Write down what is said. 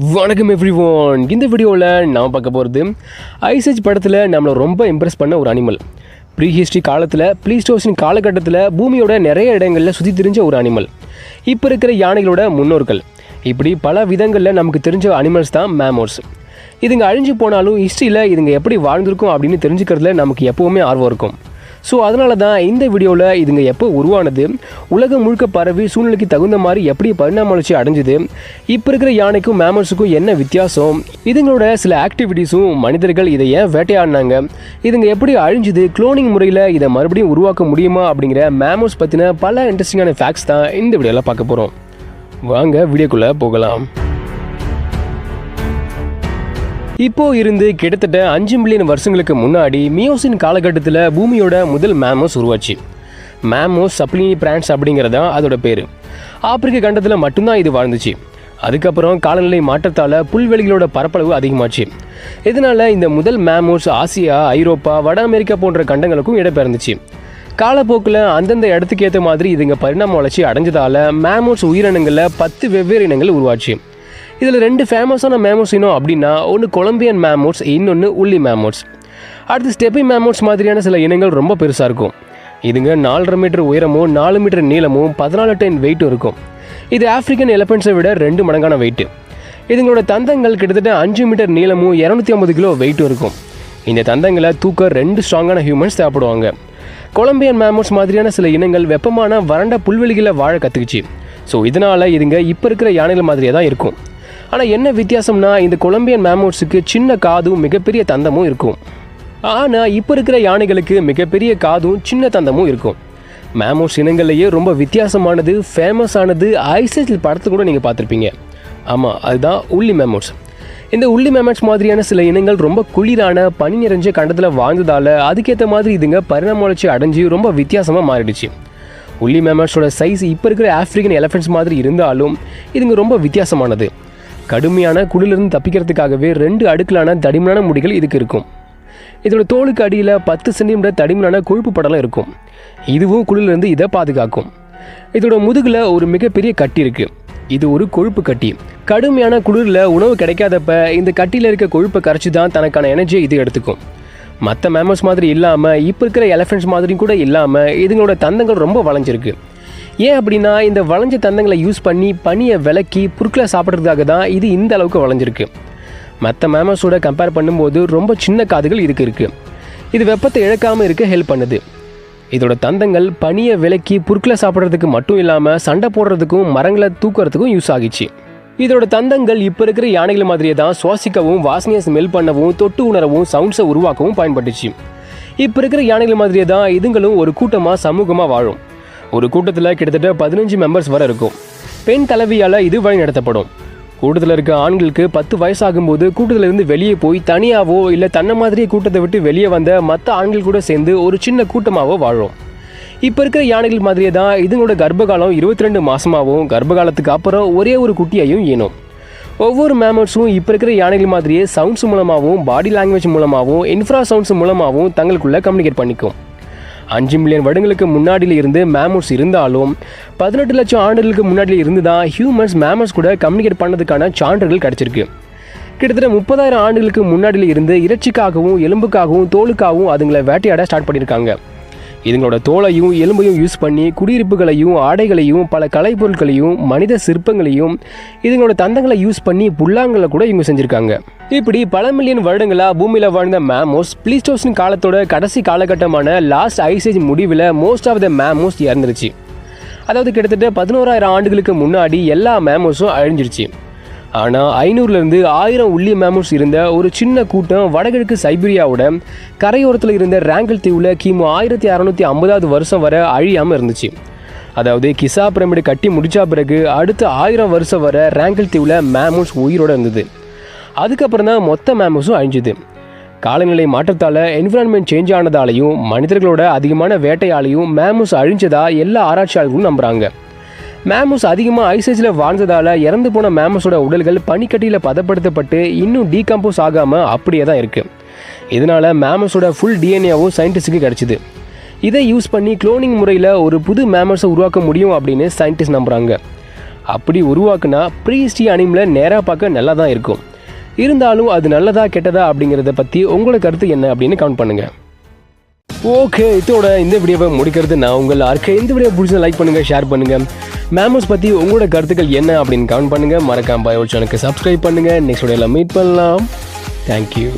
வணக்கம் எவ்ரிவான். இந்த வீடியோவில் நாம் பார்க்க போகிறது ஐஸ் படத்தில் நம்மளை ரொம்ப இம்ப்ரெஸ் பண்ண ஒரு அனிமல். ப்ரீ ஹிஸ்ட்ரி காலத்தில் ப்ளீஸ்டோசின் காலகட்டத்தில் பூமியோட நிறைய இடங்களில் சுற்றி தெரிஞ்ச ஒரு அனிமல். இப்போ இருக்கிற யானைகளோட முன்னோர்கள். இப்படி பல விதங்களில் நமக்கு தெரிஞ்ச அனிமல்ஸ் தான் மேமோஸ். இதுங்க அழிஞ்சு போனாலும் ஹிஸ்ட்ரியில் இதுங்க எப்படி வாழ்ந்திருக்கும் அப்படின்னு தெரிஞ்சுக்கிறதுல நமக்கு எப்போவுமே ஆர்வம் இருக்கும். ஸோ அதனால தான் இந்த வீடியோவில் இதுங்க எப்போ உருவானது, உலகம் முழுக்க பரவி சூழ்நிலைக்கு தகுந்த மாதிரி எப்படி பரிணாம வளர்ச்சி அடைஞ்சுது, இப்போ இருக்கிற யானைக்கும் மேமல்ஸுக்கும் என்ன வித்தியாசம், இதுங்களோட சில ஆக்டிவிட்டீஸும், மனிதர்கள் இதை ஏன் வேட்டையாடினாங்க, இதுங்க எப்படி அழிஞ்சுது, குளோனிங் முறையில் இதை மறுபடியும் உருவாக்க முடியுமா அப்படிங்கிற மேமல்ஸ் பற்றின பல இன்ட்ரெஸ்டிங்கான ஃபேக்ட்ஸ் தான் இந்த வீடியோவில் பார்க்க போகிறோம். வாங்க வீடியோக்குள்ளே போகலாம். இப்போ இருந்து கிட்டத்தட்ட 5 மில்லியன் வருஷங்களுக்கு முன்னாடி மியோசின் காலகட்டத்தில் பூமியோட முதல் மேமோஸ் உருவாச்சு. மேமோஸ் சப்ளினி பிரான்ஸ் அப்படிங்கிறதா அதோட பேர். ஆப்பிரிக்க கண்டத்தில் மட்டும்தான் இது வாழ்ந்துச்சு. அதுக்கப்புறம் காலநிலை மாற்றத்தால் புல்வெளிகளோட பரப்பளவு அதிகமாச்சு. இதனால இந்த முதல் மேமோஸ் ஆசியா, ஐரோப்பா, வட அமெரிக்கா போன்ற கண்டங்களுக்கும் இடம்பெயர்ந்துச்சு. காலப்போக்கில் அந்தந்த இடத்துக்கு ஏற்ற மாதிரி இதுங்க பரிணாம வளர்ச்சி அடைஞ்சதால் மேமோஸ் உயிரினங்களில் 10 வெவ்வேறு இனங்கள் உருவாச்சு. இதில் 2 ஃபேமஸான மேமோஸ் இனம் அப்படின்னா, ஒன்று கொலம்பியன் மேமோஸ், இன்னொன்று உள்ளி மேமோஸ். அடுத்து ஸ்டெப்பி மேமோஸ் மாதிரியான சில இனங்கள் ரொம்ப பெருசாக இருக்கும். இதுங்க 4.5 மீட்டர் உயரமும் 4 மீட்டர் நீளமும் 14 டன் வெயிட்டும் இருக்கும். இது ஆப்பிரிக்கன் எலபென்ட்ஸை விட 2 மடங்கான வெயிட்டு. இதுங்களோட தந்தங்கள் கிட்டத்தட்ட 5 மீட்டர் நீளமும் 250 கிலோ வெயிட்டும் இருக்கும். இந்த தந்தங்களை தூக்க 2 ஸ்ட்ராங்கான ஹியூமன்ஸ் தேவைப்படுவாங்க. கொலம்பியன் மேமோஸ் மாதிரியான சில இனங்கள் வெப்பமான வறண்ட புல்வெளிகளில் வாழ கற்றுக்குச்சு. ஸோ இதனால் இதுங்க இப்போ இருக்கிற யானைகள் மாதிரியே தான் இருக்கும். ஆனால் என்ன வித்தியாசம்னா, இந்த கொலம்பியன் மேமோட்ஸுக்கு சின்ன காதும் மிகப்பெரிய தந்தமும் இருக்கும். ஆனால் இப்போ இருக்கிற யானைகளுக்கு மிகப்பெரிய காதும் சின்ன தந்தமும் இருக்கும். மேமோட்ஸ் இனங்கள்லேயே ரொம்ப வித்தியாசமானது, ஃபேமஸானது ஐசேஜ் படத்தை கூட நீங்கள் பார்த்துருப்பீங்க. ஆமாம், அதுதான் உள்ளி மேமோட்ஸ். இந்த உள்ளி மேமோட்ஸ் மாதிரியான சில இனங்கள் ரொம்ப குளிரான பனி நிறைஞ்ச கண்டத்தில் வாழ்ந்ததால் அதுக்கேற்ற மாதிரி இதுங்க பரிணாம வளர்ச்சி அடைஞ்சு ரொம்ப வித்தியாசமாக மாறிடுச்சு. உள்ளி மேமோட்ஸோட சைஸ் இப்போ இருக்கிற ஆப்பிரிக்கன் எலஃபென்ட்ஸ் மாதிரி இருந்தாலும் இதுங்க ரொம்ப வித்தியாசமானது. கடுமையான குளிலிருந்து தப்பிக்கிறதுக்காகவே 2 அடுக்கலான தடிமனான முடிகள் இதுக்கு இருக்கும். இதோட தோலுக்கு அடியில் 10 சென்டிமீட்டர் தடிமனான கொழுப்பு படலம் இருக்கும். இதுவும் குளிலிருந்து இதை பாதுகாக்கும். இதோட முதுகில் ஒரு மிகப்பெரிய கட்டி இருக்குது. இது ஒரு கொழுப்பு கட்டி. கடுமையான குளிரில் உணவு கிடைக்காதப்ப இந்த கட்டியில் இருக்க கொழுப்பை கரைச்சி தான் தனக்கான எனர்ஜியை இது எடுத்துக்கும். மற்ற மேமல்ஸ் மாதிரி இல்லாமல், இப்போ இருக்கிற எலஃபென்ட்ஸ் மாதிரியும் கூட இல்லாமல் இதுங்களோட தந்தங்கள் ரொம்ப வளைஞ்சிருக்கு. ஏன் அப்படின்னா, இந்த வளைஞ்ச தந்தங்களை யூஸ் பண்ணி பனியை விலக்கி புற்களை சாப்பிட்றதுக்காக தான் இது இந்த அளவுக்கு வளைஞ்சிருக்கு. மற்ற மேமல்ஸோட கம்பேர் பண்ணும்போது ரொம்ப சின்ன காதுகள் இதுக்கு இருக்குது. இது வெப்பத்தை இழக்காமல் இருக்க ஹெல்ப் பண்ணுது. இதோட தந்தங்கள் பனியை விலக்கி புற்களை சாப்பிட்றதுக்கு மட்டும் இல்லாமல் சண்டை போடுறதுக்கும் மரங்களை தூக்குறதுக்கும் யூஸ் ஆகிச்சு. இதோட தந்தங்கள் இப்போ இருக்கிற யானைகள் மாதிரியே தான் சுவாசிக்கவும், வாசனையை ஸ்மெல் பண்ணவும், தொட்டு உணரவும், சவுண்ட்ஸை உருவாக்கவும் பயன்பட்டுச்சு. இப்போ இருக்கிற யானைகள் மாதிரியே தான் இதுங்களும் ஒரு கூட்டமாக சமூகமாக வாழும். ஒரு கூட்டத்தில் கிட்டத்தட்ட 15 மெம்பர்ஸ் வரை இருக்கும். பெண் தலைவியால் இது வழி நடத்தப்படும். கூட்டத்தில் இருக்க ஆண்களுக்கு 10 வயசாகும்போது கூட்டத்திலிருந்து வெளியே போய் தனியாகவோ இல்லை தன்னை மாதிரியே கூட்டத்தை விட்டு வெளியே வந்த மற்ற ஆண்கள் கூட சேர்ந்து ஒரு சின்ன கூட்டமாகவோ வாழும். இப்போ இருக்கிற யானைகள் மாதிரியே தான் இதுங்களோட கர்ப்பகாலம் 22 மாதமாகவும், கர்ப்பகாலத்துக்கு அப்புறம் ஒரே ஒரு குட்டியையும் ஈனும். ஒவ்வொரு மேமல்ஸும் இப்போ இருக்கிற யானைகள் மாதிரியே சவுண்ட்ஸ் மூலமாகவும், பாடி லாங்குவேஜ் மூலமாகவும், இன்ஃப்ரா சவுண்ட்ஸ் மூலமாகவும் தங்களுக்குள்ளே கம்யூனிகேட் பண்ணிக்கும். 5 மில்லியன் வருடங்களுக்கு முன்னாடியில் இருந்து மேமோட்ஸ் இருந்தாலும் 18 லட்சம் ஆண்டுகளுக்கு முன்னாடியில் இருந்து தான் ஹியூமன்ஸ் மேமோட்ஸ் கூட கம்யூனிகேட் பண்ணதுக்கான சான்றுகள் கிடச்சிருக்கு. கிட்டத்தட்ட 30,000 ஆண்டுகளுக்கு முன்னாடியில் இருந்து இறைச்சிக்காகவும், எலும்புக்காகவும், தோலுக்காகவும் அதுங்களை வேட்டையாட ஸ்டார்ட் பண்ணியிருக்காங்க. இதுங்களோட தோலையும் எலும்பையும் யூஸ் பண்ணி குடியிருப்புகளையும், ஆடைகளையும், பல கலைப்பொருட்களையும், மனித சிற்பங்களையும், இதுங்களோட தந்தங்களை யூஸ் பண்ணி புல்லாங்களை கூட இவங்க செஞ்சுருக்காங்க. இப்படி பல மில்லியன் வருடங்களாக பூமியில் வாழ்ந்த மேமோஸ் ப்ளீஸ்டோசின் காலத்தோட கடைசி காலகட்டமான லாஸ்ட் ஐசேஜ் முடிவில் மோஸ்ட் ஆஃப் த மேமோஸ் இறந்துருச்சு. அதாவது கிட்டத்தட்ட 11,000 ஆண்டுகளுக்கு முன்னாடி எல்லா மேமோஸும் அழிஞ்சிருச்சு. ஆனால் 500லேருந்து 1000 உள்ளி மேமோஸ் இருந்த ஒரு சின்ன கூட்டம் வடகிழக்கு சைபீரியாவோட கரையோரத்தில் இருந்த ரேங்கல் தீவில் கிமு 1650 வருஷம் வரை அழியாமல் இருந்துச்சு. அதாவது கிசா பிரமிடு கட்டி முடிச்சா பிறகு அடுத்த 1000 வருஷம் வரை ரேங்கல் தீவில் மேமோஸ் உயிரோடு இருந்தது. அதுக்கப்புறம் தான் மொத்த மேமோஸும் அழிஞ்சுது. காலநிலை மாற்றத்தால் என்விரான்மெண்ட் சேஞ்ச் ஆனதாலையும் மனிதர்களோட அதிகமான வேட்டையாலையும் மேமோஸ் அழிஞ்சதா எல்லா ஆராய்ச்சியாளர்களும் நம்புகிறாங்க. மேமோஸ் அதிகமாக ஐசேஜில் வாழ்ந்ததால் இறந்து போன மேமோஸோட உடல்கள் பனிக்கட்டியில் பதப்படுத்தப்பட்டு இன்னும் டீகம்போஸ் ஆகாமல் அப்படியே தான் இருக்குது. இதனால் மேமோஸோட ஃபுல் டிஎன்ஏவும் சயின்டிஸ்ட்டுக்கு கிடச்சிது. இதை யூஸ் பண்ணி குளோனிங் முறையில் ஒரு புது மேமோஸை உருவாக்க முடியும் அப்படின்னு சயின்டிஸ்ட் நம்புகிறாங்க. அப்படி உருவாக்குனா ப்ரீஸ்டி அனிமலை நேராக பார்க்க நல்லா தான் இருக்கும். இருந்தாலும் அது நல்லதா கெட்டதா அப்படிங்கிறத பற்றி உங்களோட கருத்து என்ன அப்படின்னு கமெண்ட் பண்ணுங்கள். ஓகே, இதோட இந்த வீடியோவை முடிக்கிறது நான் உங்கள் ஆர்கே. இந்த வீடியோ பிடிச்சா லைக் பண்ணுங்கள், ஷேர் பண்ணுங்கள். மேமோஸ் பற்றி உங்களோட கருத்துக்கள் என்ன அப்படின்னு கமெண்ட் பண்ணுங்கள். மறக்காம பயோ சேனலுக்கு சப்ஸ்கிரைப் பண்ணுங்கள். நெக்ஸ்ட் வீடியோவில் மீட் பண்ணலாம். தேங்க்யூ.